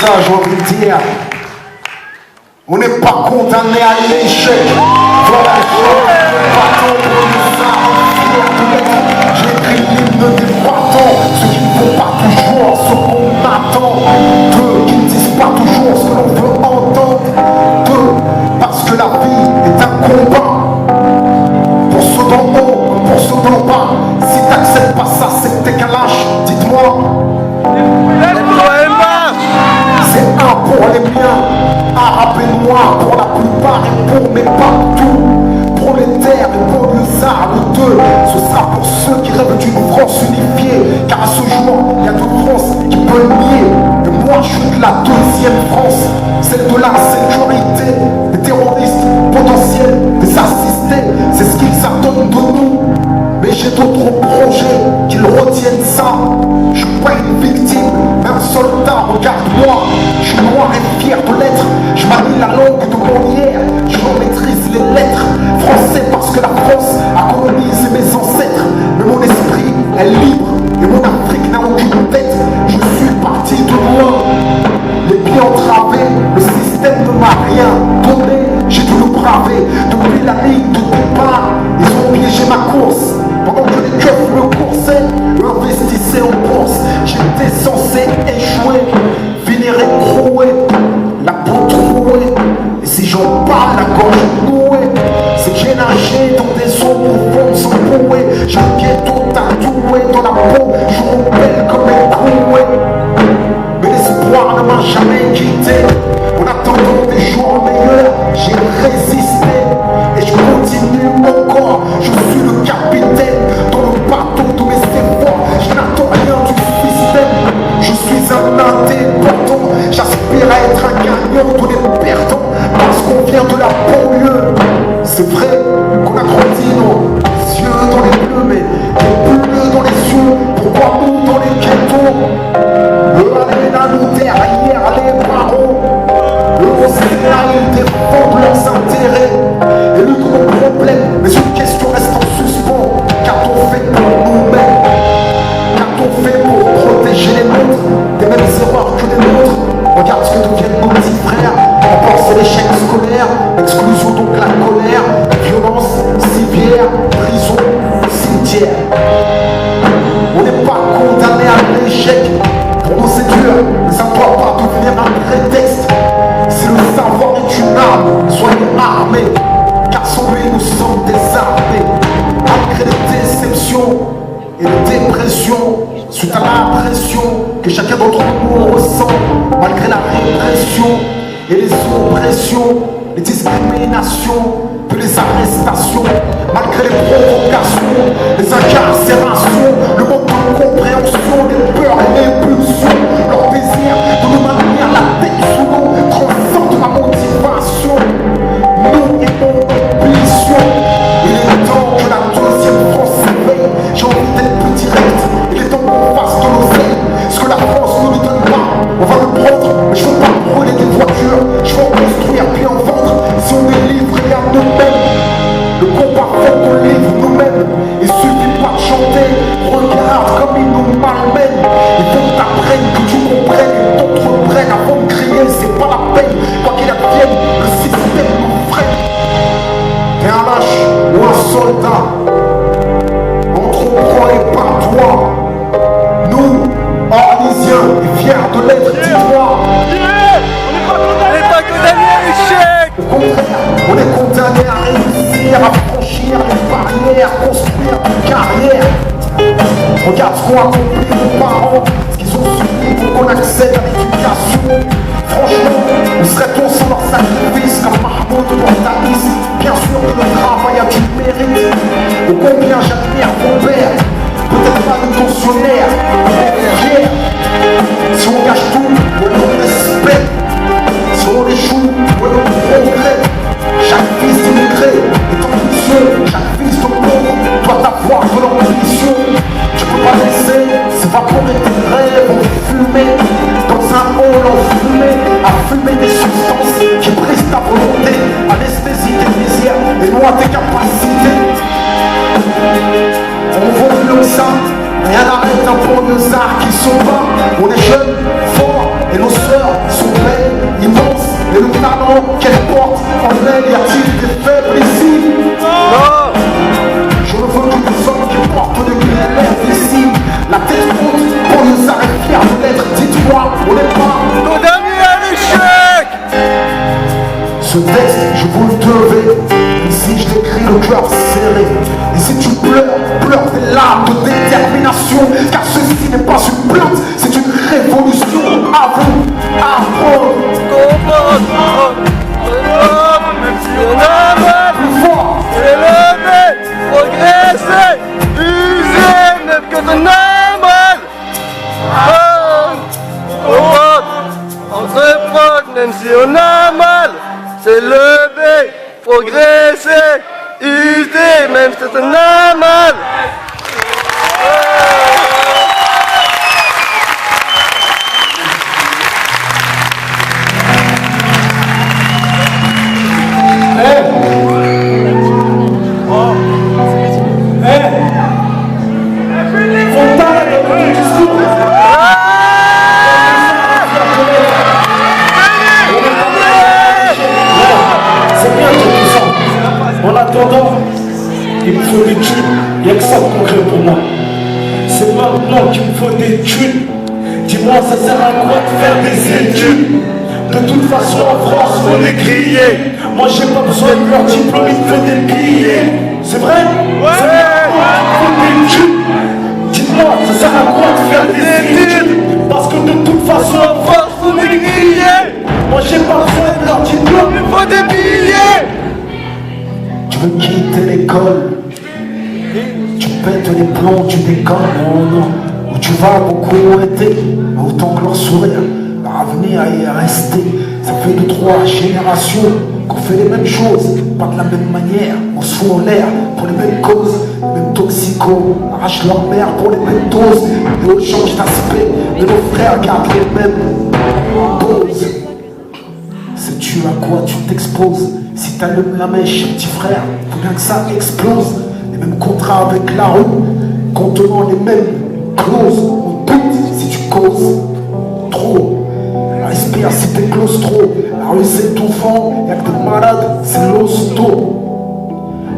ça, j'ai envie de dire. On n'est pas condamné à l'échec. Voilà les choses, battons pour nous ça. J'ai écrit l'hymne des battants, ceux qui ne font pas toujours ce qu'on attend. Deux qui ne disent pas toujours ce que l'on veut entendre. Deux, parce que la vie est un combat. Pour ceux d'en haut, pour ceux d'en bas. Si t'acceptes pas ça, c'est que t'es qu'un lâche. Dites-moi. C'est un pour les miens, arabes et noirs pour la plupart et pour mes partout. Prolétaires et banlieusards, le deux, ce sera pour ceux qui rêvent d'une France unifiée. Car à ce jour, il y a d'autres France qui peuvent nier. Et moi, je suis de la deuxième France, celle de l'insécurité, des terroristes potentiels, des assistés. C'est ce qu'ils attendent de nous. Mais j'ai d'autres projets qu'ils retiennent ça. Je suis pas une victime, mais un soldat, regarde-moi. Je suis noir et fier de l'être. Je manie la langue de Molière. Je maîtrise les lettres. Français parce que la France a colonisé mes ancêtres. Mais mon esprit est libre et mon Afrique n'a aucune tête. Je suis parti de loin, les pieds entravés. Le système ne m'a rien donné. J'ai dû le braver depuis la ligne de départ. Ils ont piégé ma course. Pendant que les keufs me coursaient, investissaient en bourse. J'étais censé échouer, finir écroué, la peau trouée. Et si j'en parle, la gorge nouée, c'est que j'ai nagé dans des eaux profondes sans bouée. J'ai un ghetto tatoué dans la peau, je rebelle comme un coué. Mais l'espoir ne m'a jamais quitté. En attendant des jours meilleurs, j'ai résisté. Et je continue encore, je suis le capitaine dans le bateau de mes efforts. Je n'attends rien du système. Je suis un indépendant. J'aspire à être un gagnant de les perdants. Parce qu'on vient de la banlieue. C'est vrai qu'on a grandi nos yeux dans les bleus, mais les bleus dans les yeux. Pourquoi nous dans les ghettos? Allez là nous derrière les barreaux. Au Sénat ils défendent leurs intérêts et le gros problème, mais une question reste en suspens. Qu'a-t-on fait pour nous-mêmes? Qu'a-t-on fait pour protéger les nôtres des mêmes erreurs que les nôtres? Regarde ce que deviennent nos petits frères. On pense à l'échec scolaire, exclusion donc la colère, violence, civière, prison, cimetière. On n'est pas condamné à l'échec. Pour nous c'est dur, mais ça ne doit pas devenir un prétexte. Si le savoir est une arme, soyez armés, car sans lui nous sommes désarmés. Malgré les déceptions et les dépressions, suite à l'impression que chacun d'entre nous ressent, malgré la répression et les oppressions, les discriminations, puis les arrestations, malgré les provocations, les incarcérations, le manque de compréhension, les peurs et les pulsions, leur désir de nous maintenir la tête sous l'eau transcende ma motivation. Nous et mon ambition. Il est temps que la deuxième France s'éveille. J'ai envie d'être plus direct. Il est temps qu'on fasse de l'oseille. Ce que la France ne nous donne pas, on va le prendre. Mais je veux pas brûler des voitures. Je veux en construire puis en vendre. Si on est livré à nous-mêmes, le combat faut qu'on livre nous-mêmes. Il suffit pas de chanter. Regarde comme ils nous malmènent. Il faut que t'apprennes, que tu comprennes et t'entreprennes. Avant de crier, c'est pas la peine. Quoi qu'il advienne, le système nous freine. T'es un lâche ou un soldat, entreprends et pas toi. Nous, Orlysiens et fiers de l'être, dis-moi. On n'est pas condamné à l'échec. Au contraire, on est condamné à réussir, à franchir les barrières, construire une carrière. Regarde ce qu'ont accompli nos parents, ce qu'ils ont subi pour qu'on accède à l'éducation. Franchement, on serait tous sans leur sacrifice comme Mahmoud pour Tanis. Bien sûr que le travail a du mérite. Ô combien j'admire mon père, peut-être pas le pensionnaire, mais fier. Si on gâche tout, on respecte. Si on échoue, on progrès. Chaque fils d'immigré est ambitieux. Chaque fils de pauvre doit avoir de l'ambition. Tu peux pas laisser s'évaporer tes rêves en fumée. Dans un hall en fumée, à fumer des substances qui brisent ta volonté, anesthésie tes désirs et noient tes capacités. On vaut mieux que ça, rien n'arrête un banlieusard qui s'en va. On est jeunes, forts et nos sœurs paix immense et le talent qu'elle porte en elle. Y a-t-il des faibles ici? Je ne veux que des hommes qui portent de l'élève ici. La tête haute, pour nous arrêter fiers de l'être. Dites-moi, on n'est pas condamné à l'échec. ce texte, je vous le devais. Ici je l'écris le cœur serré. Et si tu pleures, pleure des larmes de détermination. Car ceci n'est pas une plainte, c'est une révolution. À vous, apprendre, Comprendre, même si on a mal, plus fort. élever, progresser, user, même quand on a mal. Entreprendre, même si on a mal, s'élever, progresser, user, même si on a mal. En attendant, il me faut des thunes, il n'y a que ça de concret pour moi. C'est maintenant qu'il me faut des thunes. Dis-moi, ça sert à quoi de faire des études? De toute façon, en France, on est grillé. Moi, j'ai pas besoin de leur diplôme, il me faut des billets. C'est vrai? C'est maintenant qu'il me faut des thunes. Dis-moi, ça sert à quoi de faire des études? Parce que de toute façon, en France, on est grillé. Moi, j'ai pas besoin de leur diplôme, il me faut des billets. Tu veux quitter l'école, tu pètes les plombs du décor, non, non. Où tu vas, beaucoup ont été, mais autant que leur sourire, leur avenir y est resté. Ça fait 2-3 générations qu'on fait les mêmes choses, pas de la même manière. On se fout en l'air pour les mêmes causes, les mêmes toxicos, arrachent leur mère pour les mêmes doses. Et on change d'aspect, mais nos frères gardent les mêmes poses. Sais-tu à quoi tu t'exposes? Si t'allumes la mèche, petit frère, faut bien que ça explose. Les mêmes contrats avec la rue, contenant les mêmes clauses. On doute si tu causes trop. Respire si t'es claustro. La rue c'est étouffant, y'a que des malades, c'est l'hosto.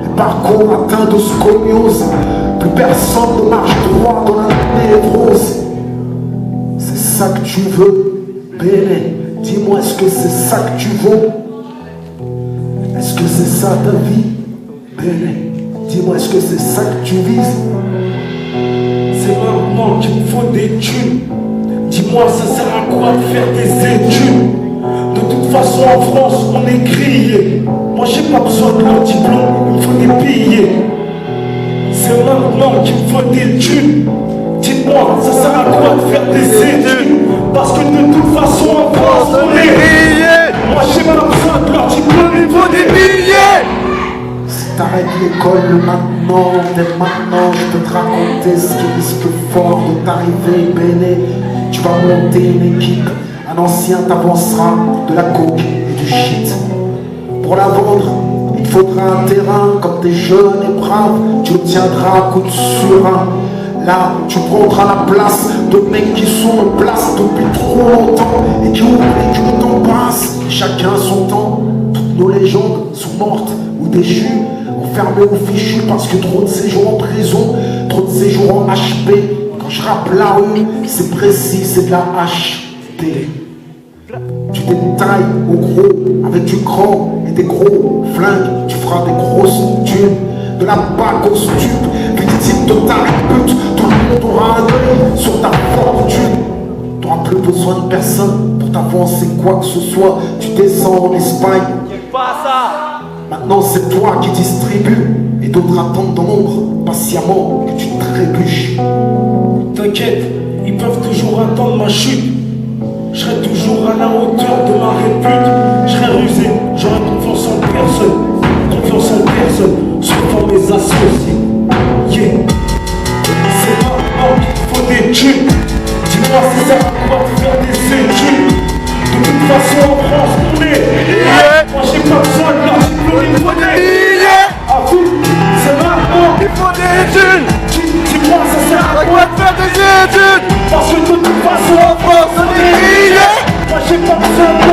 Les parcours atteints de scoliose, plus personne ne marche droit dans la névrose. C'est ça que tu veux, Béné? Dis-moi, est-ce que c'est ça que tu veux? Est-ce que c'est ça ta vie? Béné, dis-moi, est-ce que c'est ça que tu vises? C'est maintenant qu'il me faut des thunes. Dis-moi, ça sert à quoi de faire des études? De toute façon, en France, on est grillé. Moi, j'ai pas besoin de leur diplôme, il me faut des billets. C'est maintenant qu'il me faut des thunes. Dites-moi, ça sert à quoi de faire des études? Parce que de toute façon, en France, on est grillé. Moi, j'ai pas besoin de leur diplôme, il me faut des billets. Si t'arrêtes l'école maintenant, dès maintenant, je peux te raconter ce qui risque fort de t'arriver, Béné. Tu vas monter une équipe, un ancien t'avancera de la coke et du shit. Pour la vendre, il faudra un terrain, comme t'es jeune et brave, tu obtiendras un coup de surin. Là, tu prendras la place de mecs qui sont en place depuis trop longtemps et qui oublient que le temps passe. Chacun son temps. Toutes nos légendes sont mortes ou déchues, enfermées ou fichues parce que trop de séjours en prison, trop de séjours en HP. Quand je rappe la rue, c'est précis, c'est de la HT. Tu détailles au gros avec du grand et des gros flingues, tu feras des grosses thunes. De la bague au stup, victime de ta répute, tout le monde aura un œil sur ta fortune. T'auras plus besoin de personne pour t'avancer quoi que ce soit. Tu descends en Espagne, Pas ça. maintenant c'est toi qui distribue et d'autres attendent dans l'ombre patiemment que tu trébuches. T'inquiète, ils peuvent toujours attendre ma chute. Je serai toujours à la hauteur de ma répute. Je serai rusé, j'aurai confiance en personne. Confiance en personne, sauf en mes associés. Yeah. C'est maintenant qu'il faut des thunes. Dis-moi si ça va quoi de faire des études. De toute façon en France on est yeah. Moi j'ai pas besoin de leur diplôme, il faut des billets. À vous, c'est maintenant. Il faut des études. Dis-moi ça sert à À quoi quoi de faire des études? parce que de toute façon en France on est grillé. Moi j'ai pas besoin de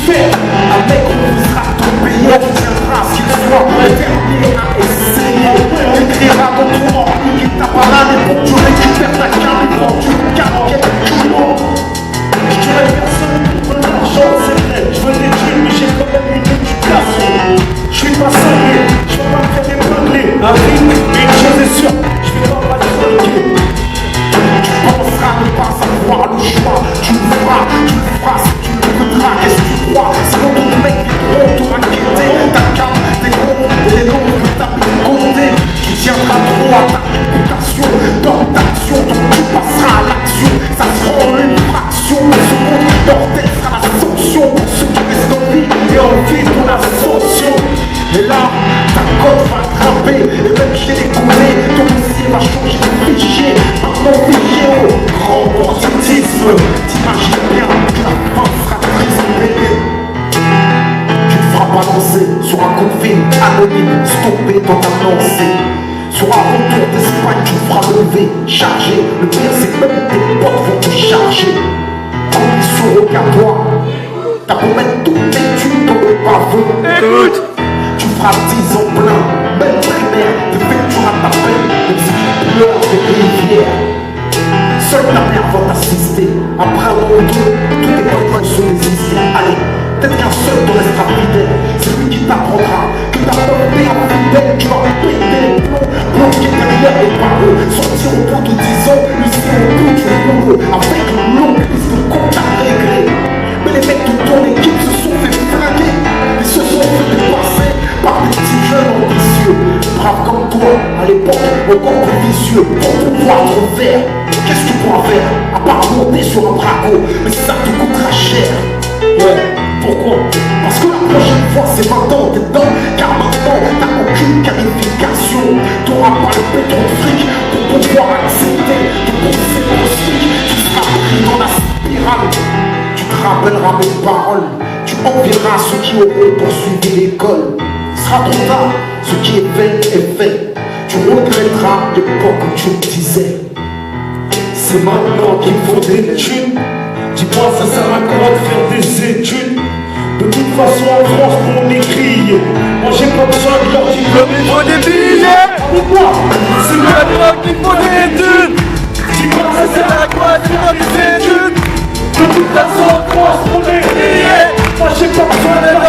faire. Un mec on vous sera ton pays, on tiendra ce qu'il soit le dernier à essayer. On écrira dans ton ordi qui t'apparane et pour que tu récupères ta carte et pour que tu regardes tout le monde. Je dirais personne pour l'argent, c'est vrai. Je veux des thunes, mais j'ai quand même une éducation. Je suis pas cinglé, je vais pas me faire épingler. Un rythme, mais une chose est sûre, je vais pas mal trinquer. Tu penseras ne pas avoir le choix. Tu le feras si tu l'écouteras. Qu'est-ce que tu crois? Sinon ton mec est trop inquiété. Ta carte, tes comptes et les noms que t'as mis de côté. Tu tiendras trop à ta réputation. Dans ta action, donc tu passeras à l'action. Ça sera en une fraction de seconde. Leur tête sera la sanction pour ceux qui restent en vie et en vie pour l'ascension. Et là, ta cote va grimper. Et même chez les collés, ton dossier va changer de fichier. Maintenant fichier au grand banditisme. T'imagines bien que la fin sera triste, bébé. Tu te feras balancer sur un coup de fil anonyme, stoppé dans ta lancée. Sur un retour d'Espagne, tu te feras lever, charger. Le pire, c'est que même tes potes vont te charger. Quand ils sont regarde-toi, t'as beau mettre toutes tes thunes dans le baveux. Écoute, Tu feras 10 ans plein, même primaire, t'effectueras ta peine, même si tu pleures des rivières. Seule ta mère va t'assister. Après un an ou deux, tous tes potes vont se désister. Allez, peut-être qu'un seul te restera fidèle. C'est lui qui t'apprendra que ta volonté à fidèle. Tu vas péter les plombs, bloquer derrière les barreaux. Sortir au bout de 10 ans, lycée au bout du boulot. Avec une longue liste de comptes à régler. Mais les mecs de ton équipe se sont fait flinguer. Ils se sont fait dépasser par des petits jeunes ambitieux. Braves comme toi, à l'époque, encore plus vicieux. Pour pouvoir te faire. Qu'est-ce que tu pourras faire à part monter sur un drapeau? Mais ça te coûtera cher. Ouais, pourquoi? Parce que la prochaine fois c'est 20 ans t'es dedans. Car maintenant t'as aucune qualification. T'auras pas le pétron de fric pour pouvoir accepter de pousser ton stick. Tu seras pris dans la spirale. Tu te rappelleras mes paroles. Tu enverras ceux qui auront poursuivi l'école. Il sera trop tard, ce qui est fait est fait. Tu regretteras l'époque où tu me disais. C'est maintenant qu'il faut des thunes. Dis-moi, ça sert à quoi de faire des études? De toute façon, en France, on est grillé. Moi, j'ai pas besoin de leur dire comme il faut des billets. Dis-moi, C'est maintenant qu'il faut des études. dis-moi, Ça sert à quoi de faire des études? de toute façon, en France, on est grillé. Moi, j'ai pas besoin de leur